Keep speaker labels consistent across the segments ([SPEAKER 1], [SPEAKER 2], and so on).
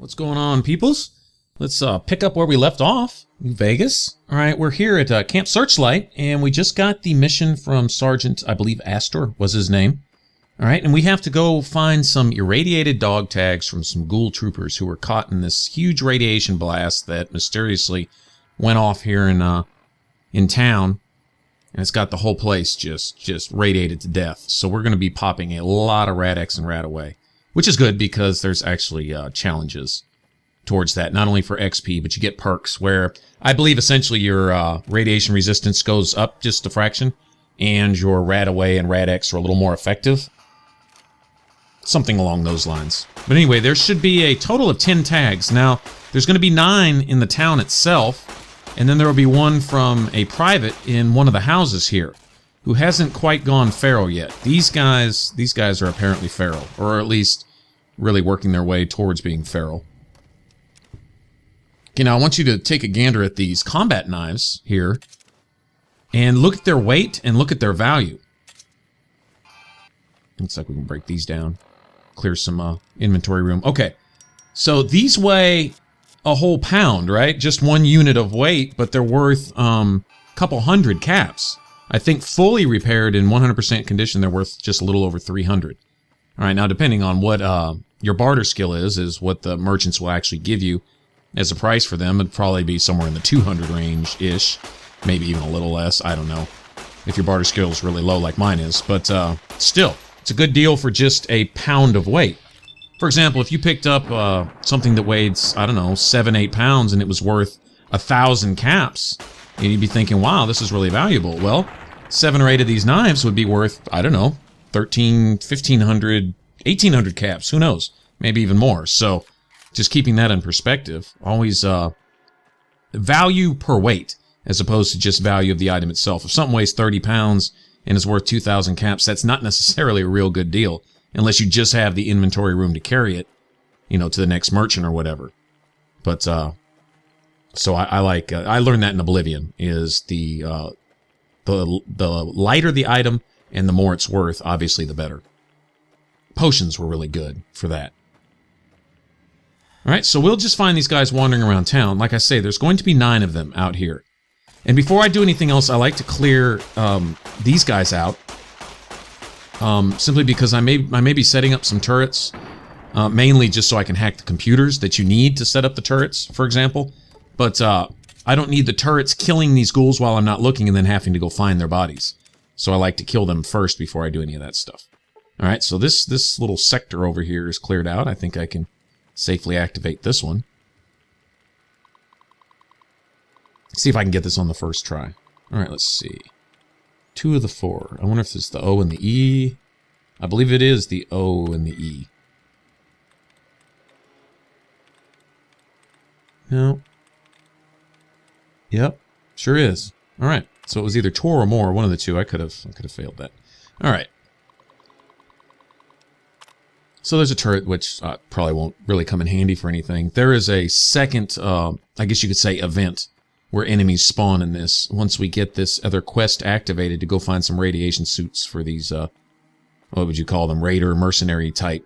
[SPEAKER 1] What's going on, peoples? Let's pick up where we left off in Vegas. All right, we're here at Camp Searchlight, and we just got the mission from Sergeant, I believe Astor was his name. All right, and we have to go find some irradiated dog tags from some ghoul troopers who were caught in this huge radiation blast that mysteriously went off here in town, and it's got the whole place just radiated to death. So we're going to be popping a lot of Rad-X and Rad-Away, which is good because there's actually challenges towards that, not only for XP, but you get perks where I believe essentially your radiation resistance goes up just a fraction, and your Rad-Away and Rad-X are a little more effective. Something along those lines. But anyway, there should be a total of 10 tags. Now, there's going to be 9 in the town itself, and then there will be 1 from a private in one of the houses here, who hasn't quite gone feral yet. These guys are apparently feral, or at least really working their way towards being feral. Okay, now I want you to take a gander at these combat knives here, and look at their weight and look at their value. Looks like we can break these down. Clear some inventory room. Okay, so these weigh a whole pound, right? Just 1 unit of weight, but they're worth a couple hundred caps. I think fully repaired in 100% condition, they're worth just a little over 300. All right, now depending on what your barter skill is what the merchants will actually give you as a price for them. It'd probably be somewhere in the 200 range-ish, maybe even a little less. I don't know if your barter skill is really low like mine is, but still, it's a good deal for just a pound of weight. For example, if you picked up something that weighed, I don't know, 7-8 pounds and it was worth 1,000 caps, and you'd be thinking, wow, this is really valuable. Well, 7 or 8 of these knives would be worth, I don't know, 1,500, 1,800 caps. Who knows? Maybe even more. So just keeping that in perspective, always value per weight as opposed to just value of the item itself. If something weighs 30 pounds and is worth 2,000 caps, that's not necessarily a real good deal unless you just have the inventory room to carry it, you know, to the next merchant or whatever. But so I like I learned that in Oblivion is the lighter the item and the more it's worth, obviously the better. Potions were really good for that. All right, so we'll just find these guys wandering around town. Like I say, there's going to be 9 of them out here. And before I do anything else, I like to clear these guys out. Simply because I may be setting up some turrets, mainly just so I can hack the computers that you need to set up the turrets, for example. But I don't need the turrets killing these ghouls while I'm not looking and then having to go find their bodies. So I like to kill them first before I do any of that stuff. All right, so this little sector over here is cleared out. I think I can safely activate this one. Let's see if I can get this on the first try. All right, let's see. 2 of the 4. I wonder if it's the O and the E. I believe it is the O and the E. No. Yep, sure is. All right, so it was either Tor or More, one of the two. I could have failed that. All right. So there's a turret, which probably won't really come in handy for anything. There is a second, I guess you could say, event where enemies spawn in this. Once we get this other quest activated to go find some radiation suits for these, what would you call them, raider, mercenary type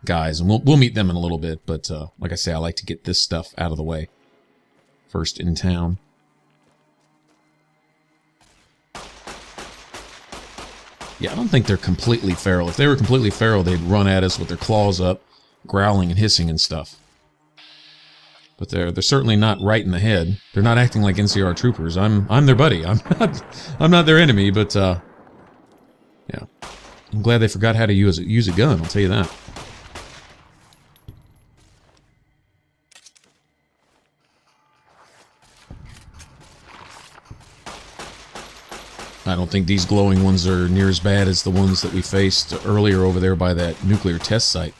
[SPEAKER 1] guys. And we'll meet them in a little bit, but like I say, I like to get this stuff out of the way first in town. Yeah, I don't think they're completely feral. If they were completely feral, they'd run at us with their claws up, growling and hissing and stuff. But they're certainly not right in the head. They're not acting like NCR troopers. I'm their buddy. I'm not their enemy, but yeah. I'm glad they forgot how to use a gun, I'll tell you that. I don't think these glowing ones are near as bad as the ones that we faced earlier over there by that nuclear test site.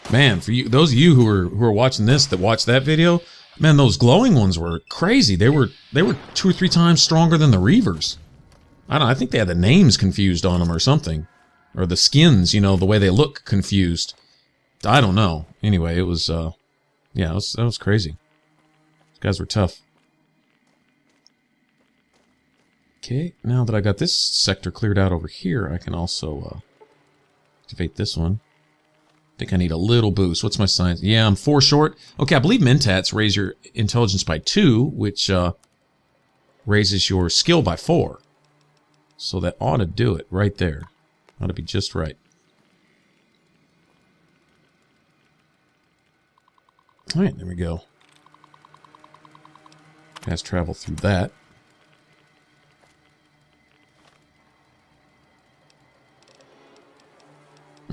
[SPEAKER 1] Man, for you, those of you who are watching this, that watched that video, man, those glowing ones were crazy. They were 2 or 3 times stronger than the Reavers. I think they had the names confused on them or something, or the skins, you know, the way they look confused. I don't know. Anyway, it was yeah, that was crazy. These guys were tough. Okay, now that I got this sector cleared out over here, I can also activate this one. think I need a little boost. What's my science? Yeah, I'm 4 short. Okay, I believe Mentats raise your intelligence by 2, which raises your skill by 4. So that ought to do it right there. Ought to be just right. All right, there we go. Fast travel through that.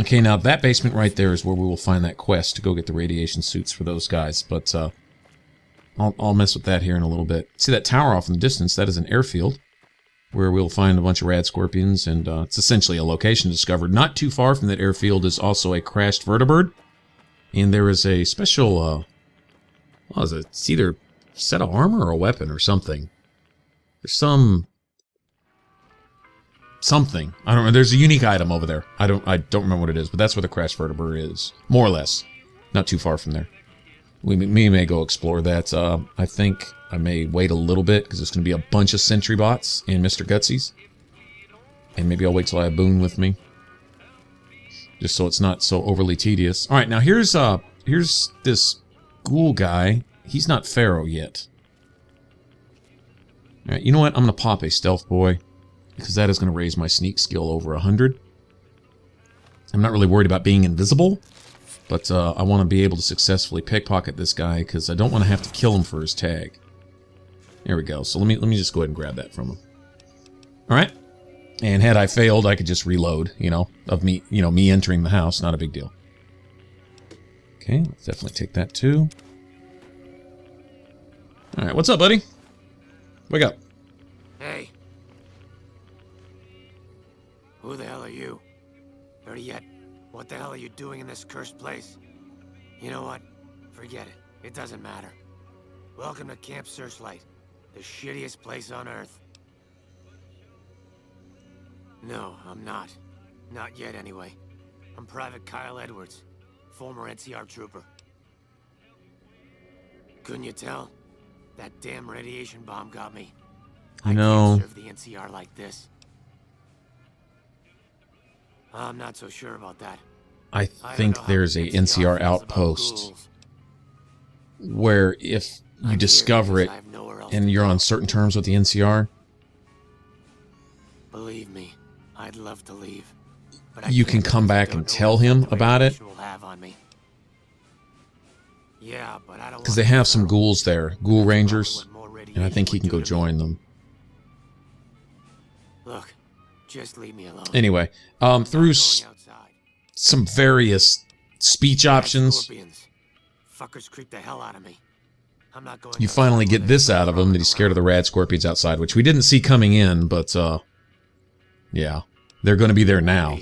[SPEAKER 1] Okay, now that basement right there is where we will find that quest to go get the radiation suits for those guys. But I'll mess with that here in a little bit. See that tower off in the distance? That is an airfield where we'll find a bunch of rad scorpions, and it's essentially a location discovered. Not too far from that airfield is also a crashed vertibird, and there is a special, what is it? It's either a set of armor or a weapon or something. There's something. I don't know. There's a unique item over there. I don't remember what it is, but that's where the crashed vertibird is. More or less. Not too far from there. We may go explore that. I think I may wait a little bit, because there's going to be a bunch of sentry bots in Mr. Gutsy's. And maybe I'll wait till I have Boone with me. Just so it's not so overly tedious. Alright, now here's this ghoul guy. He's not Pharaoh yet. Alright, you know what? I'm going to pop a stealth boy, because that is going to raise my sneak skill over 100. I'm not really worried about being invisible, but I want to be able to successfully pickpocket this guy, because I don't want to have to kill him for his tag. There we go. So let me just go ahead and grab that from him. All right. And had I failed, I could just reload. Me entering the house. Not a big deal. Okay, let's definitely take that too. All right, what's up, buddy? Wake up.
[SPEAKER 2] Hey. Who the hell are you? Better yet, what the hell are you doing in this cursed place? You know what? Forget it. It doesn't matter. Welcome to Camp Searchlight, the shittiest place on Earth. No, I'm not. Not yet, anyway. I'm Private Kyle Edwards, former NCR trooper. Couldn't you tell? That damn radiation bomb got me. I can't serve the NCR like this. I'm not so sure about that.
[SPEAKER 1] I think there's a NCR outpost where if you discover it and you're on certain terms with the NCR,
[SPEAKER 2] believe me, I'd love to leave. But
[SPEAKER 1] you can come back and tell him about it.
[SPEAKER 2] Yeah, but I don't,
[SPEAKER 1] because they have some ghouls there, ghoul rangers, and I think he can go join them.
[SPEAKER 2] Look, just leave me alone.
[SPEAKER 1] Anyway, through some various speech options,
[SPEAKER 2] fuckers creep the hell out of me. I'm not going.
[SPEAKER 1] You finally get this out of him, that he's scared of the rad scorpions outside, which we didn't see coming in, but yeah, they're going to be there now.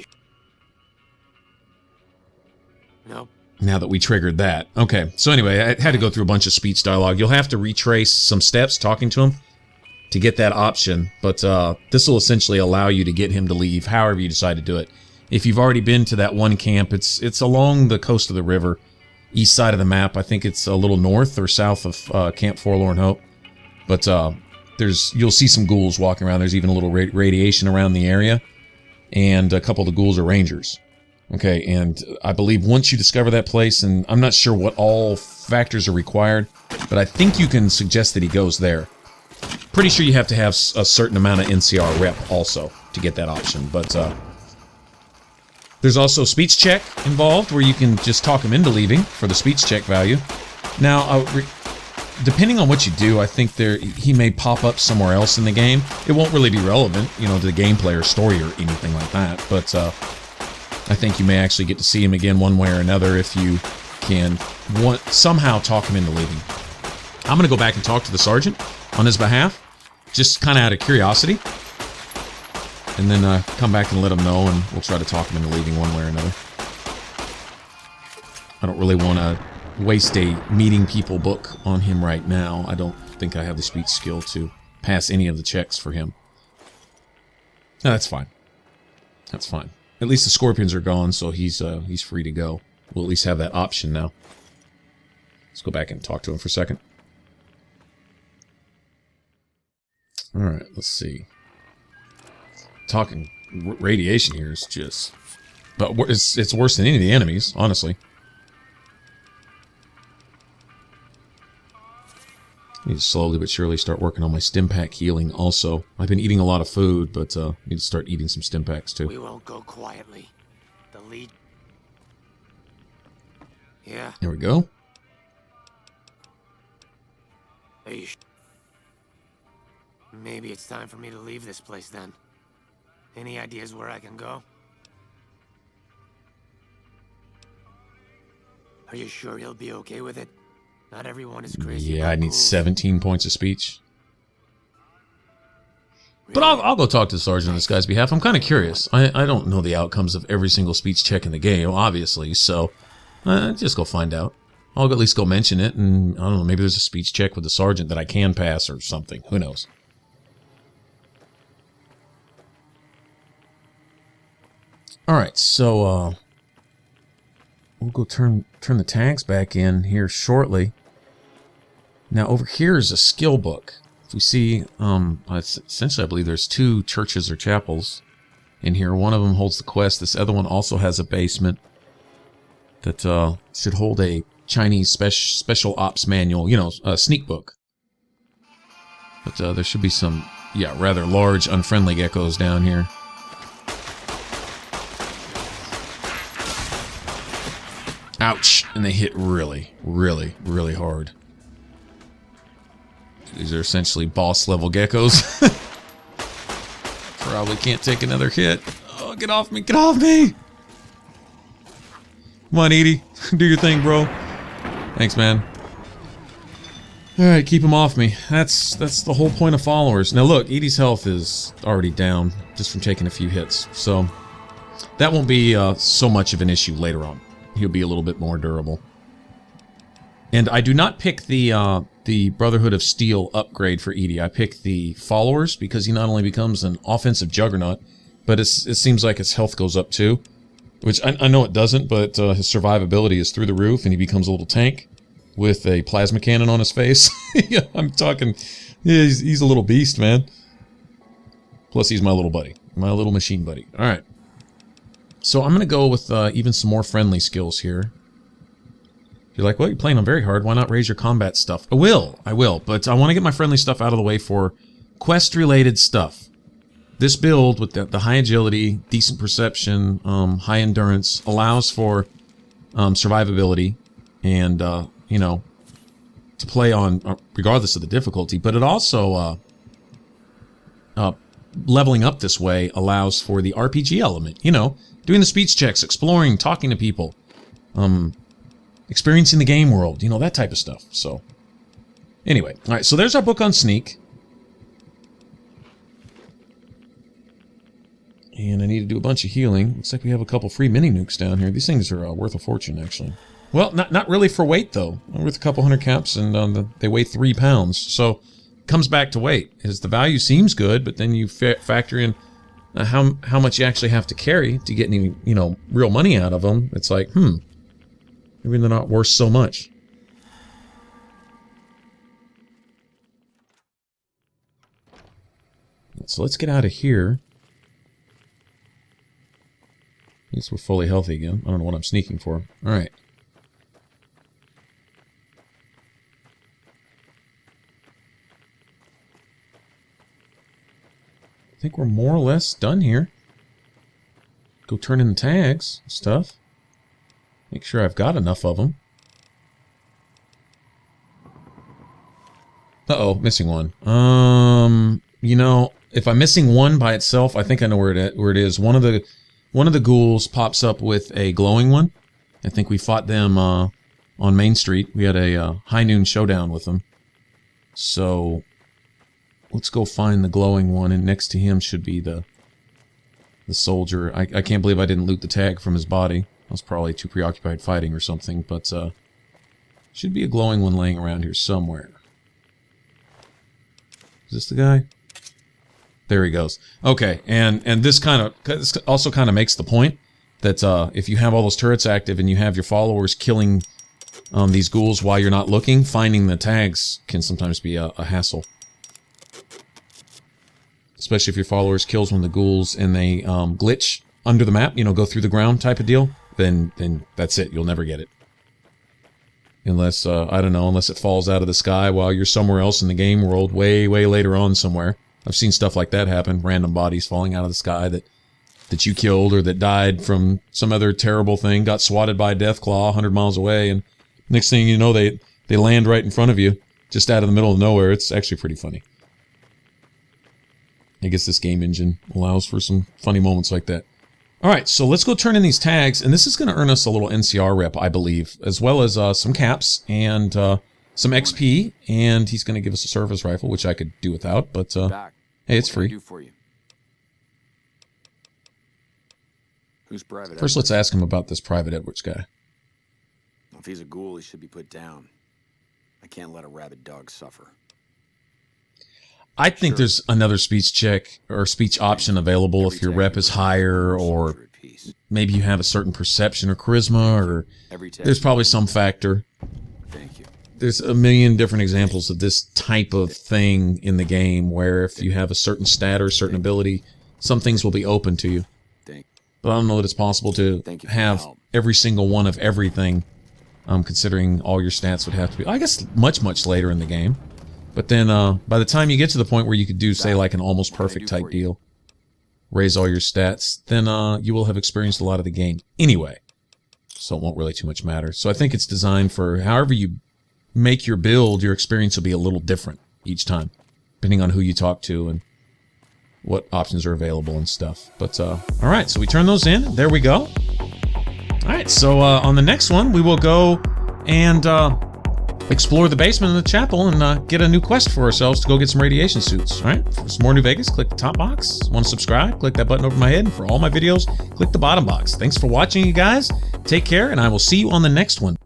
[SPEAKER 2] Nope.
[SPEAKER 1] Now that we triggered that. Okay, so anyway, I had to go through a bunch of speech dialogue. You'll have to retrace some steps talking to him to get that option, but this will essentially allow you to get him to leave however you decide to do it. If you've already been to that one camp, it's along the coast of the river, east side of the map. I think it's a little north or south of Camp Forlorn Hope, but you'll see some ghouls walking around. There's even a little radiation around the area, and a couple of the ghouls are rangers. Okay, and I believe once you discover that place, and I'm not sure what all factors are required, but I think you can suggest that he goes there. Pretty sure you have to have a certain amount of NCR rep also to get that option, but there's also speech check involved, where you can just talk him into leaving for the speech check value. Now, depending on what you do, I think he may pop up somewhere else in the game. It won't really be relevant, to the gameplay or story or anything like that, but I think you may actually get to see him again one way or another if you can somehow talk him into leaving. I'm going to go back and talk to the sergeant on his behalf, just kind of out of curiosity, and then come back and let him know, and we'll try to talk him into leaving one way or another. I don't really want to waste a meeting people book on him right now. I don't think I have the speech skill to pass any of the checks for him. No, that's fine. That's fine. At least the scorpions are gone, so he's free to go. We'll at least have that option now. Let's go back and talk to him for a second. Alright, let's see. Talking radiation here is just But it's worse than any of the enemies, honestly. I need to slowly but surely start working on my stim pack healing also. I've been eating a lot of food, but need to start eating some stim packs too.
[SPEAKER 2] We won't go quietly. The lead... Yeah.
[SPEAKER 1] There we go.
[SPEAKER 2] Maybe it's time for me to leave this place then. Any ideas where I can go? Are you sure he'll be okay with it? Not everyone is crazy.
[SPEAKER 1] Yeah, I need 17 points of speech.
[SPEAKER 2] Really?
[SPEAKER 1] But I'll go talk to the sergeant on this guy's behalf. I'm kind of curious. I don't know the outcomes of every single speech check in the game, obviously, so just go find out. I'll at least go mention it, and I don't know, maybe there's a speech check with the sergeant that I can pass or something. Who knows? Alright, so we'll go turn the tags back in here shortly. Now over here is a skill book. If we see, essentially I believe there's 2 churches or chapels in here. One of them holds the quest. This other one also has a basement that should hold a Chinese special ops manual, you know, a sneak book. But there should be some, yeah, rather large unfriendly geckos down here. Ouch! And they hit really, really, really hard. These are essentially boss level geckos. Probably can't take another hit. Oh, get off me! Get off me! Come on, Edie. Do your thing, bro. Thanks, man. Alright, keep him off me. That's the whole point of followers. Now look, Edie's health is already down just from taking a few hits. So that won't be so much of an issue later on. He'll be a little bit more durable. And I do not pick the Brotherhood of Steel upgrade for Edie. I pick the followers because he not only becomes an offensive juggernaut, but it seems like his health goes up too. Which I know it doesn't, but his survivability is through the roof, and he becomes a little tank with a plasma cannon on his face. Yeah, I'm talking... Yeah, he's a little beast, man. Plus, he's my little buddy. My little machine buddy. Alright. So I'm going to go with even some more friendly skills here. You're like, well, you're playing them very hard. Why not raise your combat stuff? I will. But I want to get my friendly stuff out of the way for quest-related stuff. This build with the high agility, decent perception, high endurance allows for survivability and, you know, to play on regardless of the difficulty. But it also, leveling up this way allows for the RPG element. You know, doing the speech checks, exploring, talking to people, experiencing the game world, you know, that type of stuff. So, anyway. Alright, so there's our book on Sneak. And I need to do a bunch of healing. Looks like we have a couple free mini nukes down here. These things are worth a fortune, actually. Well, not really for weight, though. Worth a couple hundred caps, and they weigh 3 pounds. So, it comes back to weight. As the value seems good, but then you factor in how much you actually have to carry to get any, you know, real money out of them. It's like, maybe they're not worth so much. So let's get out of here. At least we're fully healthy again. I don't know what I'm sneaking for. Alright. I think we're more or less done here. Go turn in the tags and stuff. Make sure I've got enough of them. Uh-oh, missing one. You know, if I'm missing one by itself, I think I know where it is. One of the ghouls pops up with a glowing one. I think we fought them on Main Street. We had a high noon showdown with them. So let's go find the glowing one, and next to him should be the soldier. I can't believe I didn't loot the tag from his body. I was probably too preoccupied fighting or something, but should be a glowing one laying around here somewhere. Is this the guy? There he goes. Okay, and this also kind of makes the point that if you have all those turrets active and you have your followers killing these ghouls while you're not looking, finding the tags can sometimes be a hassle. Especially if your followers kills one of the ghouls and they glitch under the map, you know, go through the ground type of deal, then that's it. You'll never get it. Unless, I don't know, unless it falls out of the sky while you're somewhere else in the game world way, way later on somewhere. I've seen stuff like that happen. Random bodies falling out of the sky that you killed or that died from some other terrible thing, got swatted by a deathclaw 100 miles away, and next thing you know, they land right in front of you, just out of the middle of nowhere. It's actually pretty funny. I guess this game engine allows for some funny moments like that. Alright, so let's go turn in these tags, and this is going to earn us a little NCR rep, I believe, as well as some caps and some XP, and he's going to give us a service rifle, which I could do without, but hey, it's free.
[SPEAKER 3] Who's Private
[SPEAKER 1] First, let's ask him about this Private Edwards guy.
[SPEAKER 3] If he's a ghoul, he should be put down. I can't let a rabid dog suffer.
[SPEAKER 1] I think there's another speech check or speech option available if your rep is higher, or maybe you have a certain perception or charisma, or there's probably some factor.
[SPEAKER 3] Thank you.
[SPEAKER 1] There's a million different examples of this type of thing in the game where if you have a certain stat or a certain ability, some things will be open to you. But I don't know that it's possible to have every single one of everything, considering all your stats would have to be, I guess, much, much later in the game. But then, by the time you get to the point where you could do, say, like an almost perfect type deal, raise all your stats, then you will have experienced a lot of the game anyway. So it won't really too much matter. So I think it's designed for however you make your build, your experience will be a little different each time, depending on who you talk to and what options are available and stuff. But, alright, so we turn those in. There we go. Alright, so on the next one, we will go and explore the basement of the chapel and get a new quest for ourselves to go get some radiation suits. Alright, for some more New Vegas, click the top box. Want to subscribe? Click that button over my head. And for all my videos, click the bottom box. Thanks for watching, you guys. Take care, and I will see you on the next one.